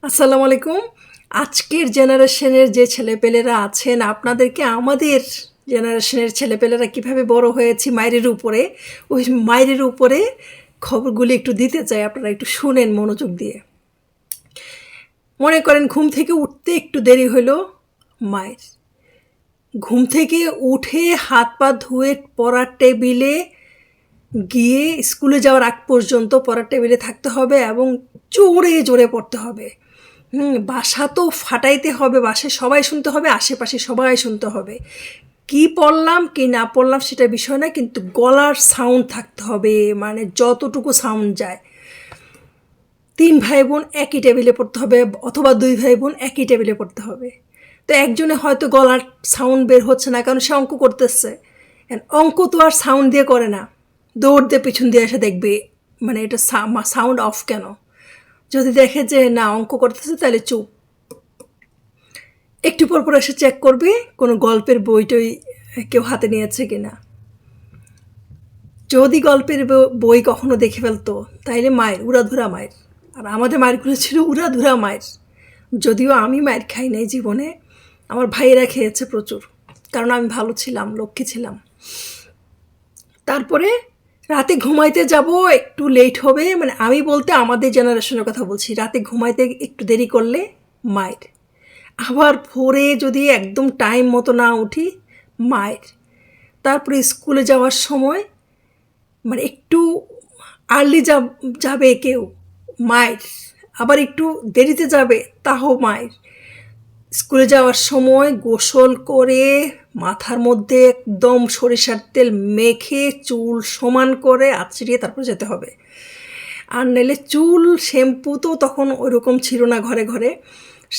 আসসালামু আলাইকুম। আজকের জেনারেশনের যে ছেলেপেলেরা আছেন, আপনাদেরকে আমাদের জেনারেশনের ছেলেপেলেরা কিভাবে বড় হয়েছি মাইরের উপরে, ওই মাইরের উপরে খবরগুলি একটু দিতে চাই, আপনারা একটু শুনেন মনোযোগ দিয়ে। মনে করেন ঘুম থেকে উঠতে একটু দেরি হলো, মায়ের ঘুম থেকে উঠে হাত পা ধুয়ে পড়ার টেবিলে গিয়ে স্কুলে যাওয়ার আগ পর্যন্ত পড়ার টেবিলে থাকতে হবে এবং জোরে জোরে পড়তে হবে। বাসা তো ফাটাইতে হবে, বাসায় সবাই শুনতে হবে, আশেপাশে সবাই শুনতে হবে। কি পড়লাম কি না পড়লাম সেটা বিষয় না, কিন্তু গলার সাউন্ড থাকতে হবে, মানে যতটুকু সাউন্ড যায়। 3 ভাই বোন একই টেবিলে পড়তে হবে, অথবা 2 ভাই বোন একই টেবিলে পড়তে হবে। তো একজনে হয়তো গলার সাউন্ড বের হচ্ছে না, কারণ সে অঙ্ক করতেছে। অঙ্ক তো আর সাউন্ড দিয়ে করে না, দৌড় দিয়ে পিছন দিয়ে এসে দেখবে মানে এটা সাউন্ড অফ কেন। যদি দেখে যে না অঙ্ক করতেছে, তাহলে চুপ। একটু পর পর এসে চেক করবে কোনো গল্পের বইটই কেউ হাতে নিয়েছে কিনা। যদি গল্পের বই কখনো দেখে ফেলতো, তাইলে মায়ের উড়াধুরা মায়ের। আর আমাদের মায়েরগুলো ছিল উড়াধুরা মায়ের। যদিও আমি মায়ের খাই নাই জীবনে, আমার ভাইয়েরা খেয়েছে প্রচুর, কারণ আমি ভালো ছিলাম, লক্ষ্মী ছিলাম। তারপরে রাতে ঘুমাইতে যাব, একটু লেট হবে, মানে আমি বলতে আমাদের জেনারেশনের কথা বলছি। রাতে ঘুমাইতে একটু দেরি করলে মায়ের। আবার ভোরে যদি একদম টাইম মতো না উঠি, মায়ের। তারপরে স্কুলে যাওয়ার সময় মানে একটু আর্লি যাবে কেউ, মায়ের। আবার একটু দেরিতে যাবে, তাও মায়ের। স্কুলে যাওয়ার সময় গোসল করে মাথার মধ্যে একদম সরিষার তেল মেখে চুল সমান করে আঁচড়িয়ে তারপর যেতে হবে। আর নাহলে চুল শ্যাম্পু তো তখন ওইরকম ছিল না ঘরে ঘরে,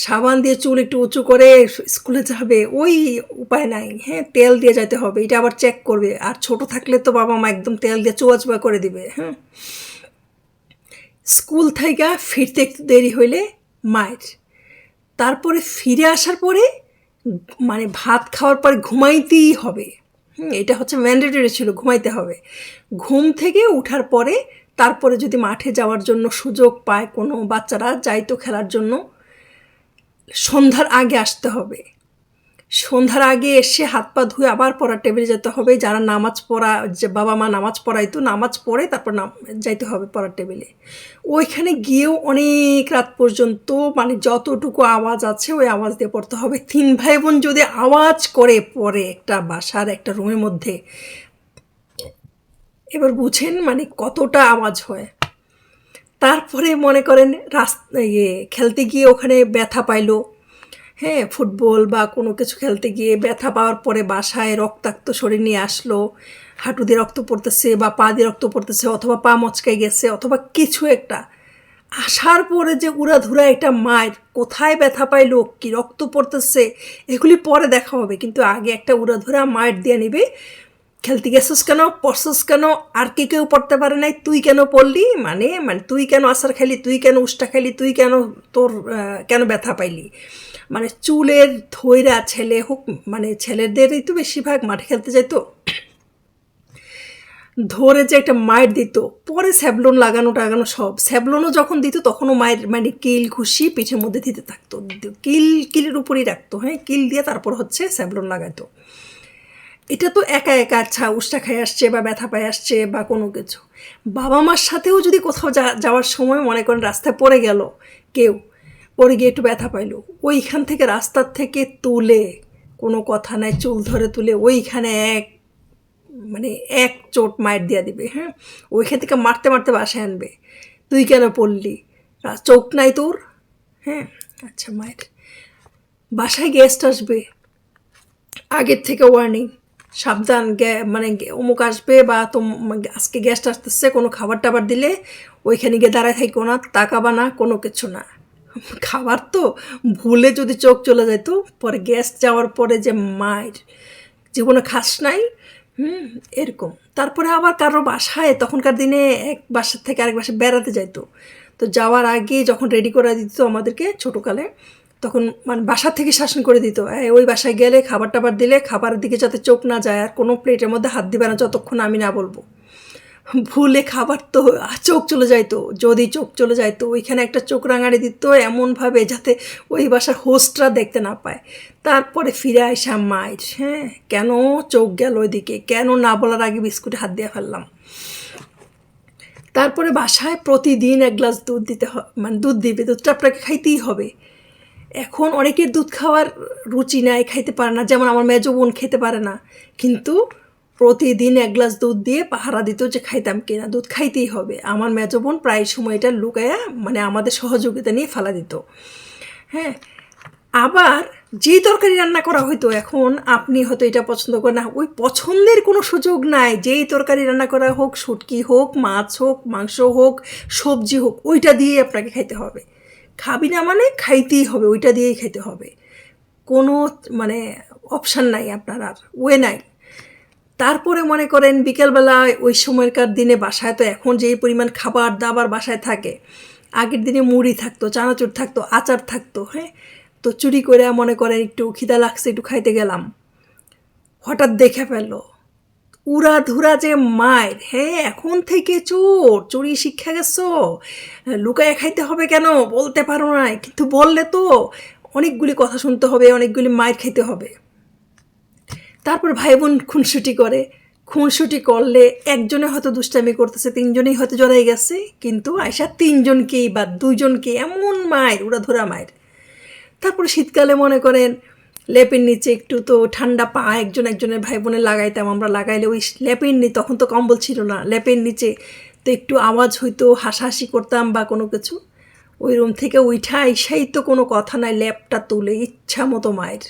সাবান দিয়ে চুল একটু উঁচু করে স্কুলে যাবে, ওই উপায় নাই। হ্যাঁ, তেল দিয়ে যেতে হবে, এটা আবার চেক করবে। আর ছোট থাকলে তো বাবা মা একদম তেল দিয়ে চুয়া করে দিবে। হ্যাঁ, স্কুল থেকে ফিরতে একটু দেরি হইলে মায়ের। তারপরে ফিরে আসার পরে মানে ভাত খাওয়ার পরে ঘুমাইতেই হবে। এটা হচ্ছে ম্যান্ডেটরি ছিল, ঘুমাইতে হবে। ঘুম থেকে উঠার পরে তারপরে যদি মাঠে যাওয়ার জন্য সুযোগ পায়, কোনো বাচ্চারা যাইতো খেলার জন্য, সন্ধ্যার আগে আসতে হবে। সন্ধ্যার আগে এসে হাত পা ধুয়ে আবার পড়ার টেবিলে যেতে হবে। যারা নামাজ পড়া, যে বাবা মা নামাজ পড়াইতো, নামাজ পড়ে তারপর যাইতে হবে পড়ার টেবিলে। ওইখানে গিয়েও অনেক রাত পর্যন্ত মানে যতটুকু আওয়াজ আছে ওই আওয়াজ দিয়ে পড়তে হবে। 3 ভাই বোন যদি আওয়াজ করে পড়ে একটা বাসার একটা রুমের মধ্যে, এবার বুঝেন মানে কতটা আওয়াজ হয়। তারপরে মনে করেন রাস্তা খেলতে গিয়ে ওখানে ব্যথা পাইলো, হ্যাঁ, ফুটবল বা কোনো কিছু খেলতে গিয়ে ব্যথা পাওয়ার পরে বাসায় রক্তাক্ত শরীর নিয়ে আসলো, হাঁটু দিয়ে রক্ত পড়তেছে বা পা দিয়ে রক্ত পড়তেছে, অথবা পা মচকাই গেছে, অথবা কিছু একটা। আসার পরে যে উড়াধুরা একটা মায়ের, কোথায় ব্যথা পাইলো, কি রক্ত পড়তেছে, এগুলি পরে দেখা হবে, কিন্তু আগে একটা উড়াধুরা মায়ের দিয়ে নিবে। খেলতে গেছিস কেন, পড়ছিস কেন, আর কেউ পড়তে পারে নাই, তুই কেন পড়লি, মানে মানে তুই কেন আসার খাইলি, তুই কেন উষ্টা খাইলি, তুই কেন তোর কেন ব্যথা পাইলি। মানে চুলের ধৈরা, ছেলে হোক মানে ছেলেদেরই তো বেশিরভাগ মাঠে খেলতে যাইতো, ধরে যে একটা মায়ের দিত। পরে স্যাবলন লাগানো টাগানো সব, স্যাবলনও যখন দিত তখনও মায়ের মানে কিল ঘুষি পিঠের মধ্যে দিতে থাকতো, কিলের উপরেই রাখতো। হ্যাঁ, কিল দিয়ে তারপর হচ্ছে স্যাবলন লাগাতো। এটা তো একা একা আচ্ছা উষ্টা খাই আসছে বা ব্যথা পায়ে আসছে বা কোনো কিছু। বাবা মার সাথেও যদি কোথাও যাওয়ার সময় মনে করেন রাস্তায় পড়ে গেল কেউ, পড়ে গিয়ে একটু ব্যথা পাইলো, ওইখান থেকে রাস্তার থেকে তুলে, কোনো কথা নাই, চুল ধরে তুলে ওইখানে মানে এক চোট মায়ের দিয়া দিবে। হ্যাঁ, ওইখান থেকে মারতে মারতে বাসায় আনবে, তুই কেন পড়লি, চোখ নাই তোর। হ্যাঁ, আচ্ছা মায়ের। বাসায় গেস্ট আসবে, আগের থেকে ওয়ার্নিং, সাবধান, মানে অমুক আসবে বা আজকে গেস্ট আসতেছে, কোনো খাবার টাবার দিলে ওইখানে গিয়ে দাঁড়ায় থাকো না, তাকাবা না, কোনো কিছু না। খাবার তো ভুলে যদি চোখ চলে যেত, পরে গেস্ট যাওয়ার পরে যে মায়ের, জীবনে খাস নাই। এরকম। তারপরে আবার কারো বাসায় তখনকার দিনে এক বাসার থেকে আরেক বাসায় বেড়াতে যাইতো, তো যাওয়ার আগে যখন রেডি করে দিত আমাদেরকে ছোটোকালে, তখন মানে বাসার থেকে শাসন করে দিত, ওই বাসায় গেলে খাবার টাবার দিলে খাবারের দিকে যাতে চোখ না যায়, আর কোনো প্লেটের মধ্যে হাত দিবে না যতক্ষণ আমি না বলবো। ভুলে খাবার তো চোখ চলে যাইতো, যদি চোখ চলে যাইতো ওইখানে একটা চোখ রাঙাড়ি দিত এমনভাবে যাতে ওই বাসার হোস্টরা দেখতে না পায়। তারপরে ফিরে আসা মায়ের, হ্যাঁ কেন চোখ গেল ওইদিকে, কেন না বলার আগে বিস্কুটে হাত দিয়ে ফেললাম। তারপরে বাসায় প্রতিদিন 1 গ্লাস দুধ দিতে মানে দুধ দিবে, দুধটা আপনাকে খাইতেই হবে। এখন অনেকের দুধ খাওয়ার রুচি নাই, খাইতে পারে না, যেমন আমার মেজো বোন খেতে পারে না, কিন্তু প্রতিদিন 1 গ্লাস দুধ দিয়ে পাহারা দিত যে খাইতাম কিনা, দুধ খাইতেই হবে। আমার মেজো বোন প্রায় সময় এটা লুকায়া মানে আমাদের সহযোগিতা নিয়ে ফেলা দিত। হ্যাঁ, আবার যেই তরকারি রান্না করা হইতো, এখন আপনি হয়তো এটা পছন্দ করেন না, ওই পছন্দের কোনো সুযোগ নাই, যেই তরকারি রান্না করা হোক, শুটকি হোক, মাছ হোক, মাংস হোক, সবজি হোক, ওইটা দিয়েই আপনাকে খাইতে হবে। খাবি না মানে খাইতেই হবে, ওইটা দিয়েই খেতে হবে, কোনো মানে অপশান নাই আপনার, আর ওয়ে নাই। তারপরে মনে করেন বিকেলবেলায় ওই সময়কার দিনে বাসায় তো এখন যেই পরিমাণ খাবার দাবার বাসায় থাকে, আগের দিনে মুড়ি থাকতো, চানাচুর থাকতো, আচার থাকতো। হ্যাঁ, তো চুরি করে মনে করেন একটু খিদা লাগছে, একটু খাইতে গেলাম, হঠাৎ দেখে ফেললো উড়াধুরা যে মায়ের, হ্যাঁ এখন থেকে চোর, চুরি শিক্ষা গেছো, লুকায় খাইতে হবে কেন, বলতে পারো না, কিন্তু বললে তো অনেকগুলি কথা শুনতে হবে, অনেকগুলি মায়ের খেতে হবে। তারপর ভাই বোন খুনসুটি করে, খুনসুটি করলে একজনে হয়তো দুষ্টামি করতেছে, 3জনেই হয়তো জড়াই গেছে, কিন্তু আয়সা 3জনকেই বা 2জনকে এমন মায়ের, উড়াধুরা মায়ের। তারপরে শীতকালে মনে করেন লেপের নিচে একটু তো ঠান্ডা পা একজনের ভাই বোনে লাগাইতাম আমরা, লাগাইলে ওই লেপের নিচে, তখন তো কম্বল ছিল না, লেপের নিচে তো একটু আওয়াজ হইতো, হাসাহাসি করতাম বা কোনো কিছু, ওই রুম থেকে উঠা আইসাই তো কোনো কথা নাই, ল্যাপটা তুলে ইচ্ছা মতো মায়ের,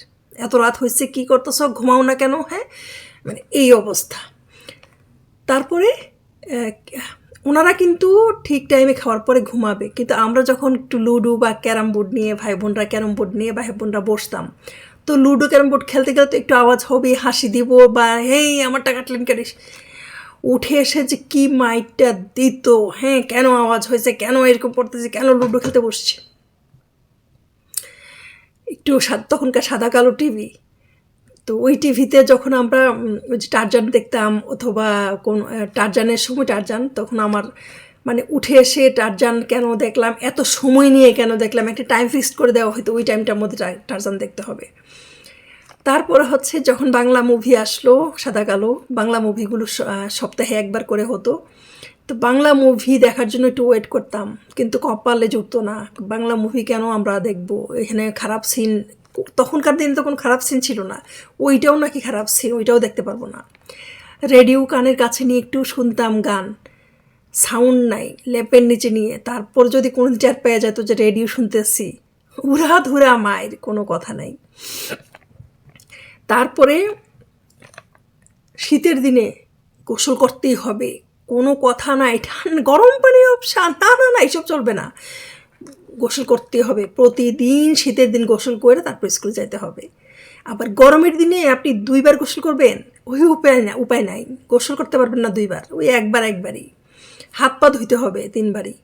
এত রাত হয়েছে কী করতেছ, ঘুমাও না কেন, হ্যাঁ মানে এই অবস্থা। তারপরে ওনারা কিন্তু ঠিক টাইমে খাওয়ার পরে ঘুমাবে, কিন্তু আমরা যখন একটু লুডো বা ক্যারাম বোর্ড নিয়ে, ভাই বোনরা ক্যারাম বোর্ড নিয়ে ভাই বোনরা বসতাম, তো লুডো ক্যারাম বোর্ড খেলতে গেলে তো একটু আওয়াজ হবে, হাসি দিব বা হেই আমারটা কাটলেন কাটিস, উঠে এসে যে কী মাইটটা দিত, হ্যাঁ কেন আওয়াজ হয়েছে, কেন এরকম পড়তেছে, কেন লুডো খেলতে বসছে। একটু তখনকার সাদা কালো টিভি, তো ওই টিভিতে যখন আমরা ওই যে টারজান দেখতাম, অথবা কোন টারজানের সময় টারজান, তখন আমার মানে উঠে এসে টারজান কেন দেখলাম, এত সময় নিয়ে কেন দেখলাম, একটা টাইম ফিক্সড করে দেওয়া হয়তো ওই টাইমটার মধ্যে টারজান দেখতে হবে। তারপরে হচ্ছে যখন বাংলা মুভি আসলো, সাদা কালো বাংলা মুভিগুলো সপ্তাহে একবার করে হতো, তো বাংলা মুভি দেখার জন্য একটু ওয়েট করতাম, কিন্তু কপালে জুটতো না, বাংলা মুভি কেন আমরা দেখবো, এখানে খারাপ সিন, তখনকার দিনে তো কোনো খারাপ সিন ছিল না, ওইটাও নাকি খারাপ সিন, ওইটাও দেখতে পারবো না। রেডিও কানের কাছে নিয়ে একটু শুনতাম গান, সাউন্ড নাই, লেপের নিচে নিয়ে, তারপর যদি কোনো টের পেয়ে যেত যে রেডিও শুনতেছি, উড়াধুরা মায়ের, কোনো কথা নাই। তারপরে শীতের দিনে গোসল করতেই হবে, কোনো কথা নাই, গরম পানির অপশান না, না না এইসব চলবে না, গোসল করতে হবে প্রতিদিন, শীতের দিন গোসল করে তারপর স্কুলে যেতে হবে। আবার গরমের দিনে আপনি 2বার গোসল করবেন, ওই উপায় নাই, গোসল করতে পারবেন না 2বার, ওই একবারই, হাত পা ধুইতে হবে 3বারই।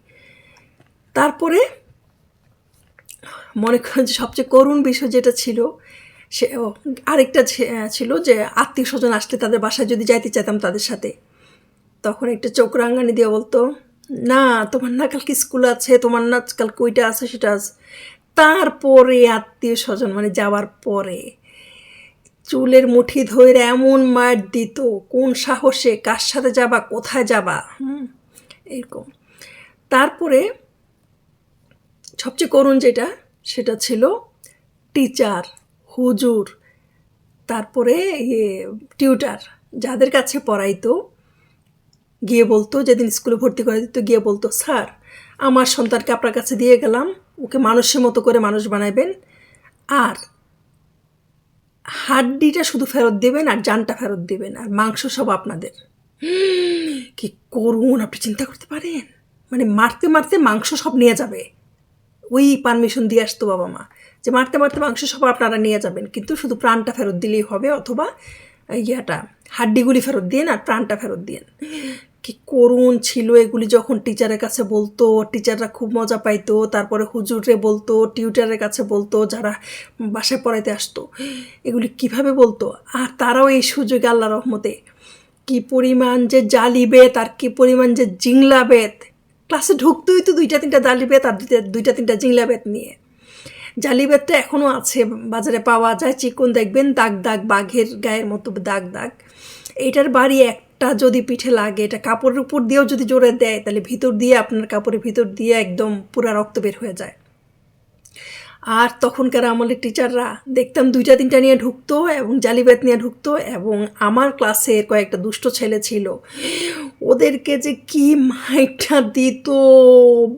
তারপরে মনে করেন যে সবচেয়ে করুণ বিষয় যেটা ছিল, সে আরেকটা ছিল যে আত্মীয় স্বজন আসলে তাদের বাসায় যদি যাইতে চাইতাম তাদের সাথে, তখন একটা চোখ রাঙানি দিয়ে বলতো, না তোমার না কালকে স্কুল আছে, তোমার না কালকে ওইটা আছে সেটা আছে। তারপরে আত্মীয় স্বজন মানে যাওয়ার পরে চুলের মুঠি ধরে এমন মার দিত, কোন সাহসে, কার সাথে যাবা, কোথায় যাবা, এরকম। তারপরে সবচেয়ে করুণ যেটা, সেটা ছিল টিচার, হুজুর, তারপরে টিউটার, যাদের কাছে পড়াইতো, গিয়ে বলতো, যেদিন স্কুলে ভর্তি করে দিত, গিয়ে বলতো, স্যার আমার সন্তানকে আপনার কাছে দিয়ে গেলাম, ওকে মানুষের মতো করে মানুষ বানাইবেন, আর হাড্ডিটা শুধু ফেরত দেবেন, আর জানটা ফেরত দেবেন, আর মাংস সব আপনাদের। কি করুন আপনি চিন্তা করতে পারেন, মানে মারতে মারতে মাংস সব নিয়ে যাবে, ওই পারমিশন দিয়ে আসতো বাবা মা যে মারতে মারতে মাংস সব আপনারা নিয়ে যাবেন, কিন্তু শুধু প্রাণটা ফেরত দিলেই হবে, অথবা হাড্ডিগুলি ফেরত দিন আর প্রাণটা ফেরত দিন। কি করুণ ছিল এগুলি। যখন টিচারের কাছে বলতো, টিচাররা খুব মজা পাইতো, তারপরে হুজুরে বলতো, টিউটারের কাছে বলতো, যারা বাসায় পড়াইতে আসতো, এগুলি কিভাবে বলতো, আর তারাও এই সুযোগে আল্লাহ রহমতে কি পরিমাণ যে জালি বেত আর কি পরিমাণ যে জিংলা বেত। ক্লাসে ঢুকতেই তো 2-3টা জালি বেত আর 2-3টা জিংলা বেত নিয়ে। জালি বেতটা এখনও আছে, বাজারে পাওয়া যায়, চিকন দেখবেন, দাগ দাগ, বাঘের গায়ের মতো দাগ দাগ। এইটার বাড়ি একটা যদি পিঠে লাগে, এটা কাপড়ের উপর দিয়েও যদি জোরে দেয় তাহলে ভিতর দিয়ে, আপনার কাপড়ের ভিতর দিয়ে একদম পুরা রক্ত বের হয়ে যায়। আর তখনকার আমলের টিচাররা দেখতাম 2-3টা নিয়ে ঢুকতো এবং জালিবেত নিয়ে ঢুকতো, এবং আমার ক্লাসের কয়েকটা দুষ্ট ছেলে ছিল, ওদেরকে যে কি মাইরটা দিত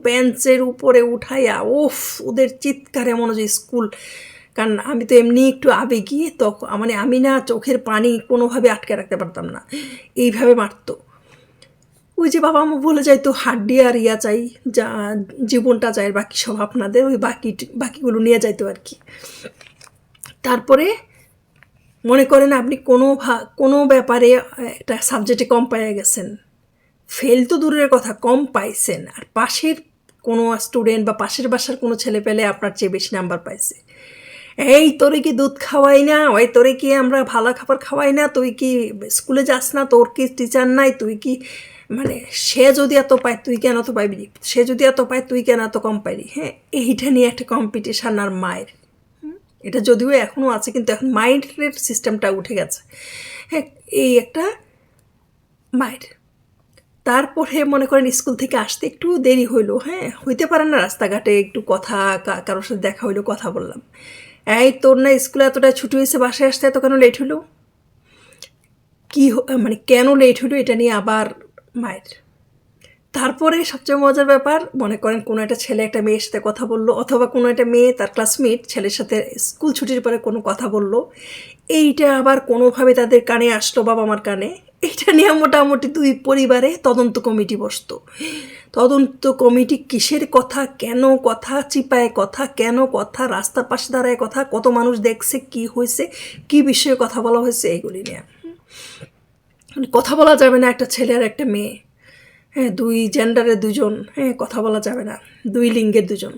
বেঞ্চের উপরে উঠাইয়া, ওফ, ওদের চিৎকারে মনে হয় স্কুল। কারণ আমি তো এমনি একটু আবেগী, তখন মানে আমি না চোখের পানি কোনোভাবে আটকে রাখতে পারতাম না, এইভাবে মারতো। ওই যে বাবা মা বলে যাইতো হাড্ডি আর ইয়া চাই, যা জীবনটা চাই, বাকি সব আপনাদের, ওই বাকিগুলো নিয়ে যাইতো আর কি। তারপরে মনে করেন আপনি কোনো ব্যাপারে একটা সাবজেক্টে কম পেয়ে গেছেন, ফেল তো দূরের কথা, কম পাইছেন, আর পাশের কোনো স্টুডেন্ট বা পাশের বাসার কোনো ছেলে পেলে আপনার চেয়ে বেশি নাম্বার পাইছে, এই তোরে কি দুধ খাওয়াই না, ওই তোরে কি আমরা ভালো খাবার খাওয়াই না, তুই কি স্কুলে যাস না, তোর কি টিচার নাই, তুই কি, মানে সে যদি এত পায় তুই কেন এত পাইবি, সে যদি এত পায় তুই কেন এত কম পাইবি। হ্যাঁ, এইটা নিয়ে একটা কম্পিটিশান আর মায়ের, এটা যদিও এখনও আছে কিন্তু এখন মাইন্ডের সিস্টেমটা উঠে গেছে। হ্যাঁ, এই একটা মায়ের। তারপরে মনে করেন স্কুল থেকে আসতে একটু দেরি হইলো, হ্যাঁ, হইতে পারে না, রাস্তাঘাটে একটু কথা, কারোর সাথে দেখা হইলো, কথা বললাম, এই তোর না স্কুলে এতটা ছুটি হয়েছে, বাসায় আসতে এত কেন লেট হলো, কি মানে কেন লেট হলো, এটা নিয়ে আবার মায়ের। তারপরে সবচেয়ে মজার ব্যাপার, মনে করেন কোনো একটা ছেলে একটা মেয়ের সাথে কথা বললো, অথবা কোনো একটা মেয়ে তার ক্লাসমেট ছেলের সাথে স্কুল ছুটির পরে কোনো কথা বললো, এইটা আবার কোনোভাবে তাদের কানে আসলো, বাবা মার কানে। এইটা নিয়ে মোটামুটি 2 পরিবারে তদন্ত কমিটি বসতো। তদন্ত কমিটি কিসের কথা, কেন কথা, চিপায় কথা, কেন কথা, রাস্তার পাশে দাঁড়ায় কথা, কত মানুষ দেখছে, কি হয়েছে, কি বিষয়ে কথা বলা হয়েছে, এইগুলি নিয়ে। কথা বলা যাবে না একটা ছেলে আর একটা মেয়ে, হ্যাঁ, 2 জেন্ডারের 2জন, হ্যাঁ, কথা বলা যাবে না, 2 লিঙ্গের 2জন।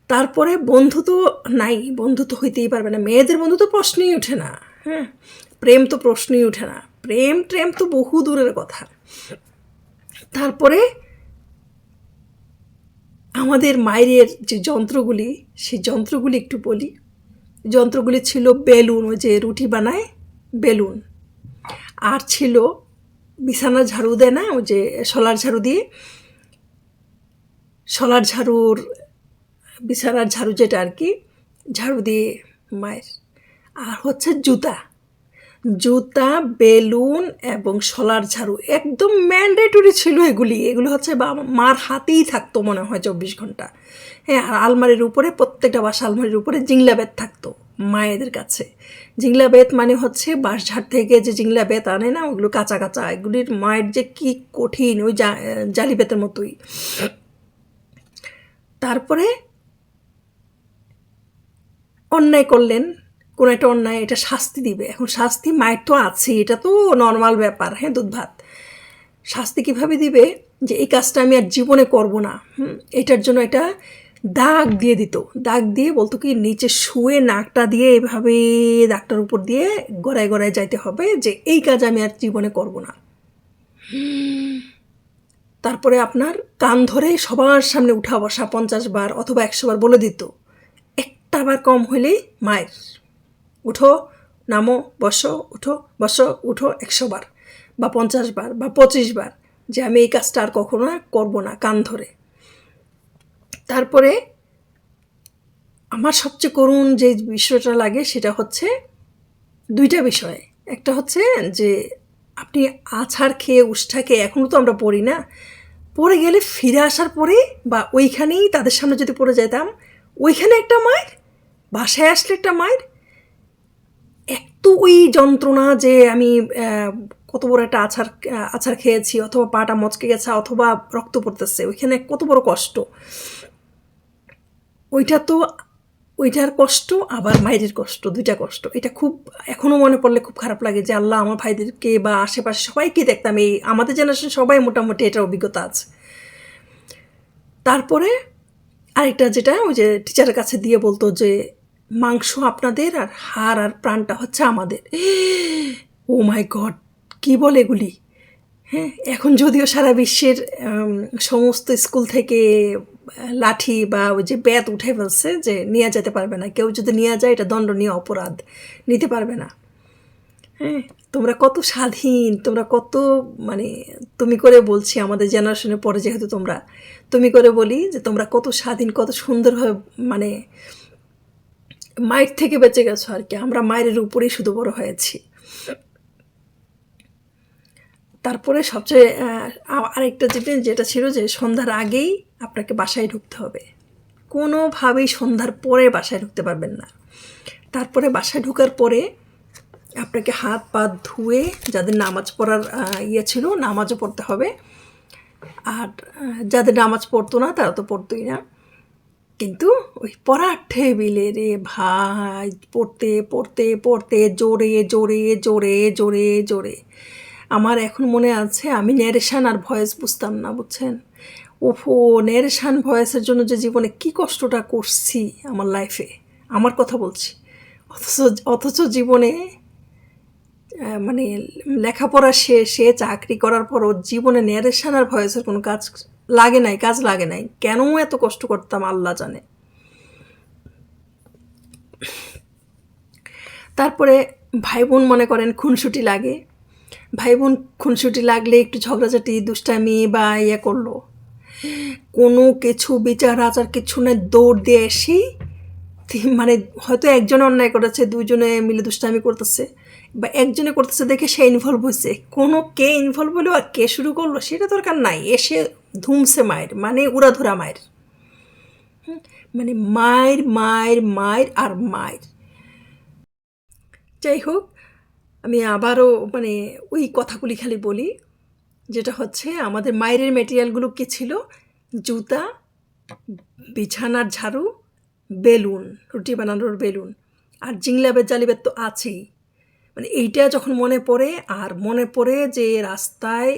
তারপরে বন্ধু তো নাই, বন্ধু তো হইতেই পারবে না, মেয়েদের বন্ধু তো প্রশ্নই ওঠে না, হ্যাঁ, প্রেম তো প্রশ্নই ওঠে না, প্রেম তো বহু দূরের কথা। তারপরে আমাদের মায়ের যে যন্ত্রগুলি, সেই যন্ত্রগুলি একটু বলি। যন্ত্রগুলি ছিল বেলুন, ওই যে রুটি বানায় বেলুন, আর ছিল বিছানা ঝাড়ু দেয় না, ওই যে শলার ঝাড়ু দিয়ে, শলার ঝাড়ুর, বিছানার ঝাড়ু যেটা আর কি, ঝাড়ু দিয়ে মায়ের। আর হচ্ছে জুতা, বেলুন এবং শলার ঝাড়ু একদম ম্যান্ডেটরি ছিল। এগুলো হচ্ছে মার হাতেই থাকতো মনে হয় 24 ঘন্টা। হ্যাঁ, আর আলমারির উপরে, প্রত্যেকটা বাসা আলমারির উপরে জিংলা বেত থাকতো মায়েদের কাছে। জিংলা বেত মানে হচ্ছে বাঁশঝাড় থেকে যে জিংলা বেত আনে না, ওগুলো কাঁচা কাঁচা, এগুলির মায়ের যে কি কঠিন, ওই জালি বেতের মতোই। তারপরে অন্যায় করলেন, কোনো একটা অন্যায়, এটা শাস্তি দিবে। এখন শাস্তি মায়ের তো আছে, এটা তো নর্মাল ব্যাপার, হ্যাঁ, দুধ ভাত। শাস্তি কীভাবে দিবে, যে এই কাজটা আমি আর জীবনে করব না, এটার জন্য এটা দাগ দিয়ে দিত। দাগ দিয়ে বলতো কি, নিচে শুয়ে নাকটা দিয়ে এভাবে দাগটার উপর দিয়ে গড়ায় গড়ায় যাইতে হবে যে এই কাজ আমি আর জীবনে করব না। তারপরে আপনার কান ধরে সবার সামনে উঠা বসা 50 বার অথবা 100 বার বলে দিত। একটা বার কম হইলেই মায়ের, উঠো, নামো, বসো, উঠো, বসো, উঠো, 100 বার বা 50 বার বা 25 বার, যে আমি এই কাজটা আর কখনো করবো না, কান ধরে। তারপরে আমার সবচেয়ে করুণ যে বিষয়টা লাগে সেটা হচ্ছে 2টা বিষয়। একটা হচ্ছে যে আপনি আছাড় খেয়ে, উষ্ঠা খেয়ে, এখনও তো আমরা পড়ি না, পড়ে গেলে ফিরে আসার পরে বা ওইখানেই তাদের সামনে যদি পড়ে যেতাম, ওইখানে একটা মায়ের, বাসায় আসলে একটা মায়ের, একটু ওই যন্ত্রণা যে আমি কত বড় একটা আছাড় খেয়েছি, অথবা পাটা মচকে গেছে, অথবা রক্ত পড়তেছে, ওইখানে কত বড় কষ্ট। ওইটার কষ্ট আবার মায়ের কষ্ট, 2টা কষ্ট। এটা খুব এখনও মনে পড়লে খুব খারাপ লাগে যে আল্লাহ, আমার ভাইদেরকে বা আশেপাশে সবাইকে দেখতাম, এই আমাদের জেনারেশন সবাই মোটামুটি এটার অভিজ্ঞতা আছে। তারপরে আরেকটা, যেটা ওই যে টিচারের কাছে দিয়ে বলতো যে মাংস আপনাদের আর হাড় আর প্রাণটা হচ্ছে আমাদের। ও মাই গড, কী বলে এগুলি, হ্যাঁ, এখন যদিও সারা বিশ্বের সমস্ত স্কুল থেকে লাঠি বা ওই যে ব্যাত উঠে ফেলছে যে নেওয়া যেতে পারবে না, কেউ যদি নিয়ে যায় এটা দণ্ডনীয় অপরাধ, নিতে পারবে না। হ্যাঁ, তোমরা কত স্বাধীন, তোমরা কত মানে তুমি করে বলছি আমাদের জেনারেশনের পরে, যেহেতু তোমরা তুমি করে বলি যে তোমরা কত স্বাধীন, কত সুন্দরভাবে মানে মায়ের থেকে বেঁচে গেছো আর কি। আমরা মায়ের উপরেই শুধু বড় হয়েছি। তারপরে সবচেয়ে আরেকটা যেটা ছিল যে সন্ধ্যার আগেই আপনাকে বাসায় ঢুকতে হবে, কোনোভাবেই সন্ধ্যার পরে বাসায় ঢুকতে পারবেন না। তারপরে বাসায় ঢোকার পরে আপনাকে হাত পা ধুয়ে, যাদের নামাজ পড়ার ইয়ে ছিল নামাজও পড়তে হবে, আর যাদের নামাজ পড়তো না তারা তো পড়তোই না, কিন্তু ওই পড়ার টেবিলে রে ভাই পড়তে পড়তে পড়তে জোরে জোরে জোরে জোরে জোরে, আমার এখন মনে আছে আমি ন্যারেশান আর ভয়েস বুঝতাম না, বুঝছেন? ওফো, ন্যারেশান ভয়েসের জন্য যে জীবনে কী কষ্টটা করছি আমার লাইফে, আমার কথা বলছি। অথচ জীবনে মানে লেখাপড়া শেষে চাকরি করার পরও জীবনে ন্যারেশান আর ভয়েসের কোনো কাজ লাগে নাই। কেন এত কষ্ট করতাম আল্লাহ জানে। তারপরে ভাই বোন মনে করেন খুনসুটি লাগে, ভাই বোন খুনসুটি লাগলে একটু ঝগড়াঝাটি দুষ্টামি বা ইয়ে করলো, কোনো কিছু বিচার আচার কিছু না, দৌড় দিয়ে এসি মানে হয়তো একজনে অন্যায় করেছে, দুজনে মিলে দুষ্টামি করতেছে বা একজনে করতেছে দেখে সে ইনভলভ হয়েছে, কোনো কে ইনভলভ হলো আর কে শুরু করলো সেটা দরকার নাই, এসে ধুমছে মায়ের, মানে উড়াধুরা মায়ের, মানে মায়ের মায়ের মায়ের আর মায়ের। যাই হোক, আমি আবারও মানে ওই কথাগুলি খালি বলি, যেটা হচ্ছে আমাদের মায়ের মেটেরিয়ালগুলো কী ছিল, জুতা, বিছানার ঝাড়ু, বেলুন, রুটি বানানোর বেলুন, আর জিংলাবের জালিবের তো আছেই। মানে এইটা যখন মনে পড়ে, আর মনে পড়ে যে রাস্তায়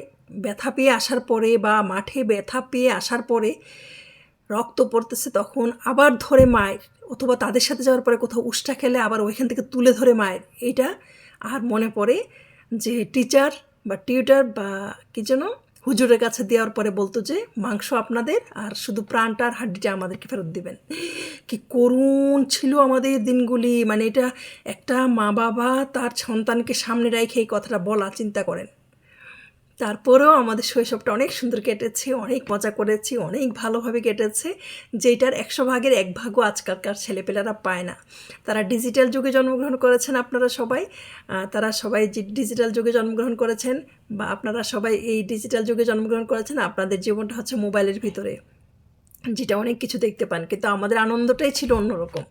ব্যথা পেয়ে আসার পরে বা মাঠে ব্যথা পেয়ে আসার পরে রক্ত পড়তেছে, তখন আবার ধরে মায়ের, অথবা তাদের সাথে যাওয়ার পরে কোথাও উষ্টা খেলে আবার ওইখান থেকে তুলে ধরে মায়ের, এইটা আর মনে পড়ে যে টিচার বা টিউটার বা কী যেন হুজুরের কাছে দেওয়ার পরে বলতো যে মাংস আপনাদের আর শুধু প্রাণটা আর হাড্ডিটা আমাদেরকে ফেরত দিবেন। কি করুণ ছিল আমাদের দিনগুলি, মানে এটা একটা মা বাবা তার সন্তানকে সামনে রেখে এই কথাটা বলা, চিন্তা করেন। তারপরেও আমাদের শৈশবটা অনেক সুন্দর কেটেছে, অনেক মজা করেছি, অনেক ভালোভাবে কেটেছে, যেটার 100 ভাগের 1 ভাগও আজকালকার ছেলেপেলেরা পায় না। তারা ডিজিটাল যুগে জন্মগ্রহণ করেছেন, আপনারা সবাই তারা সবাই ডিজিটাল যুগে জন্মগ্রহণ করেছেন, বা আপনারা সবাই এই ডিজিটাল যুগে জন্মগ্রহণ করেছেন, আপনাদের জীবনটা হচ্ছে মোবাইলের ভিতরে, যেটা অনেক কিছু দেখতে পান, কিন্তু আমাদের আনন্দটাই ছিল অন্যরকম।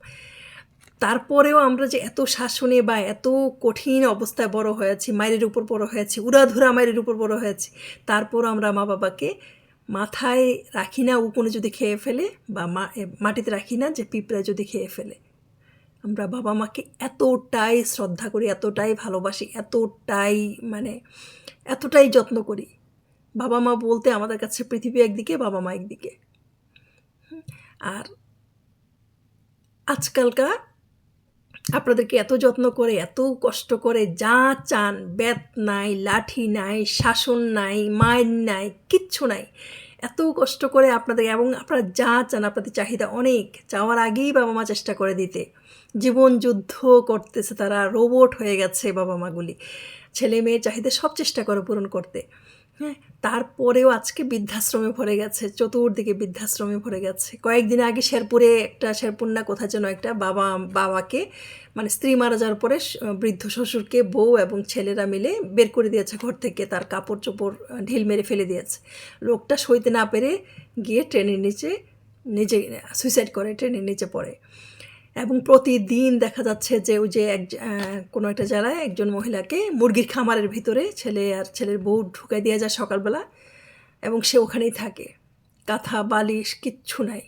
তারপরেও আমরা যে এত শাসনে বা এত কঠিন অবস্থায় বড় হয়েছি, মায়ের উপর বড় হয়েছি, উড়াধুরা মায়ের উপর বড় হয়েছি, তারপরও আমরা মা বাবাকে মাথায় রাখি না উকুনে যদি খেয়ে ফেলে, বা মাটিতে রাখি না যে পিঁপড়া যদি খেয়ে ফেলে। আমরা বাবা মাকে এতটাই শ্রদ্ধা করি, এতটাই ভালোবাসি, এতটাই মানে এতটাই যত্ন করি। বাবা মা বলতে আমাদের কাছে পৃথিবী একদিকে, বাবা মা একদিকে। আর আজকালকার আপনাদেরকে এত যত্ন করে, এত কষ্ট করে, যা চান, ব্যাত নাই, লাঠি নাই, শাসন নাই, মায়ের নাই, কিচ্ছু নাই, এত কষ্ট করে আপনাদের, এবং আপনারা যা চান, আপনাদের চাহিদা অনেক, চাওয়ার আগেই বাবা মা চেষ্টা করে দিতে, জীবন যুদ্ধ করতেছে, তারা রোবট হয়ে গেছে বাবা মাগুলি, ছেলে মেয়ের চাহিদা সব চেষ্টা করে পূরণ করতে। হ্যাঁ, তারপরেও আজকে বৃদ্ধাশ্রমে ভরে গেছে, চতুর্দিকে বৃদ্ধাশ্রমে ভরে গেছে। কয়েকদিন আগে শেরপুরে শেরপুর না কোথায় যেন একটা বাবাকে মানে স্ত্রী মারা যাওয়ার পরে বৃদ্ধ শ্বশুরকে বউ এবং ছেলেরা মিলে বের করে দিয়েছে ঘর থেকে, তার কাপড় চোপড় ঢিল মেরে ফেলে দিয়েছে। লোকটা সইতে না পেরে গিয়ে ট্রেনের নিচে নিজে সুইসাইড করে, ট্রেনের নিচে পড়ে। এবং প্রতিদিন দেখা যাচ্ছে যে ওই যে কোনো একটা জায়গায় একজন মহিলাকে মুরগির খামারের ভিতরে ছেলে আর ছেলের বউ ঢুকাই দিয়ে যায় সকালবেলা, এবং সে ওখানেই থাকে, কাঁথা বালিশ কিচ্ছু নাই।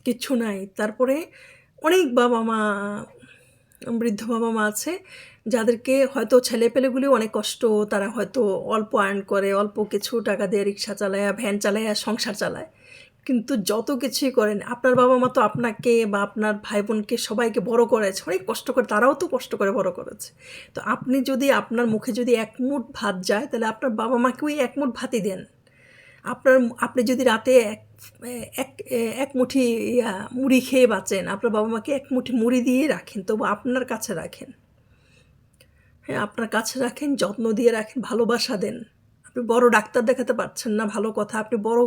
কিচ্ছু নাই। তারপরে অনেক বাবা মা, বৃদ্ধ বাবা মা আছে যাদেরকে হয়তো ছেলেপেলেগুলি অনেক কষ্ট, তারা হয়তো অল্প আর্ন করে, অল্প কিছু টাকা দিয়ে রিক্সা চালায়, ভ্যান চালায়, সংসার চালায়, কিন্তু যত কিছুই করেন আপনার বাবা মা তো আপনাকে বা আপনার ভাই বোনকে সবাইকে বড় করেছে, অনেক কষ্ট করে, তারাও তো কষ্ট করে বড় করেছে। তো আপনি যদি আপনার মুখে যদি এক মুঠ ভাত যায় তাহলে আপনার বাবা মাকেও এক মুঠ ভাতই দেন। আপনি যদি রাতে এক এক মুঠি মুড়ি খেয়ে বাঁচেন, আপনার বাবা মাকে এক মুঠি মুড়ি দিয়ে রাখেন, তবু আপনার কাছে রাখেন। হ্যাঁ, আপনার কাছে রাখেন, যত্ন দিয়ে রাখেন, ভালোবাসা দেন। আপনি বড় ডাক্তার দেখাতে পারছেন না, ভালো কথা, আপনি বড়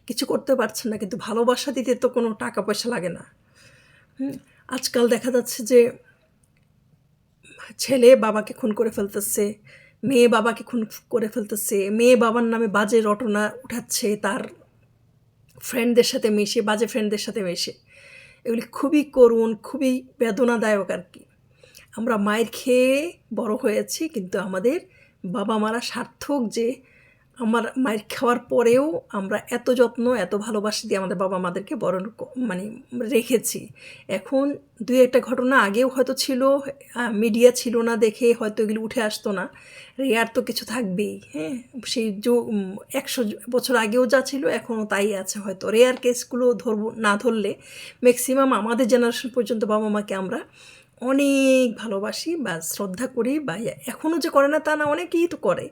কিছু করতে পারছেন না, কিন্তু ভালোবাসা দিতে তো কোনো টাকা পয়সা লাগে না। আজকাল দেখা যাচ্ছে যে ছেলে বাবাকে খুন করে ফেলতেছে, মেয়ে বাবাকে খুন করে ফেলতেছে, মেয়ে বাবার নামে বাজে রটনা উঠাচ্ছে তার ফ্রেন্ডদের সাথে মিশে, বাজে ফ্রেন্ডদের সাথে মিশে। এগুলি খুবই করুণ, খুবই বেদনাদায়ক আর কি। আমরা মায়ের খেয়ে বড় হয়েছি, কিন্তু আমাদের বাবা মারা সার্থক যে আমার মায়ের খাওয়ার পরেও আমরা এত যত্ন, এত ভালোবাসা দিয়ে আমাদের বাবা মাদেরকে বড় মানে রেখেছি। এখন দুই একটা ঘটনা আগেও হয়তো ছিল, মিডিয়া ছিল না দেখে হয়তো এগুলি উঠে আসতো না। রেয়ার তো কিছু থাকবেই, হ্যাঁ, সেই 100 বছর আগেও যা ছিল এখনও তাই আছে। হয়তো রেয়ার কেসগুলো না ধরলে ম্যাক্সিমাম আমাদের জেনারেশন পর্যন্ত বাবা মাকে আমরা অনেক ভালোবাসি বা শ্রদ্ধা করি, বা এখনও যে করে না তা না, অনেকেই তো করে,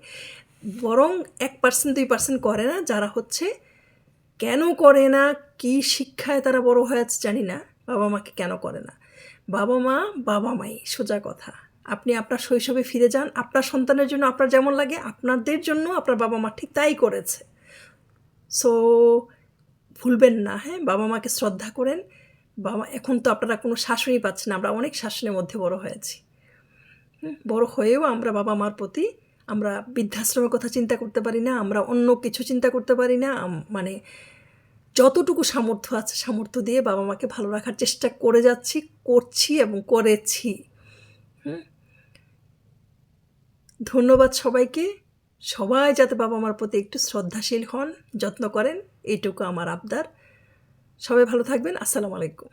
বরং 1% 2% করে না, যারা হচ্ছে কেন করে না, কি শিক্ষায় তারা বড় হয়েছে জানি না, বাবা মাকে কেন করে না। বাবা মা বাবা মাই, সোজা কথা। আপনি আপনার শৈশবে ফিরে যান, আপনার সন্তানের জন্য আপনার যেমন লাগে আপনাদের জন্য আপনার বাবা মা ঠিক তাই করেছে। সো ভুলবেন না, হ্যাঁ, বাবা মাকে শ্রদ্ধা করেন। বাবা, এখন তো আপনারা কোনো শাসনই পাচ্ছেন, আমরা অনেক শাসনের মধ্যে বড় হয়েছি। বড় হয়েও আমরা বাবা মার প্রতি আমরা বৃদ্ধাশ্রমের কথা চিন্তা করতে পারি না, আমরা অন্য কিছু চিন্তা করতে পারি না। মানে যতটুকু সামর্থ্য আছে সামর্থ্য দিয়ে বাবা মাকে ভালো রাখার চেষ্টা করে যাচ্ছি, করছি এবং করেছি। ধন্যবাদ সবাইকে। সবাই যাতে বাবা মার প্রতি একটু শ্রদ্ধাশীল হন, যত্ন করেন, এইটুকু আমার আবদার। সবাই ভালো থাকবেন। আসসালামু আলাইকুম।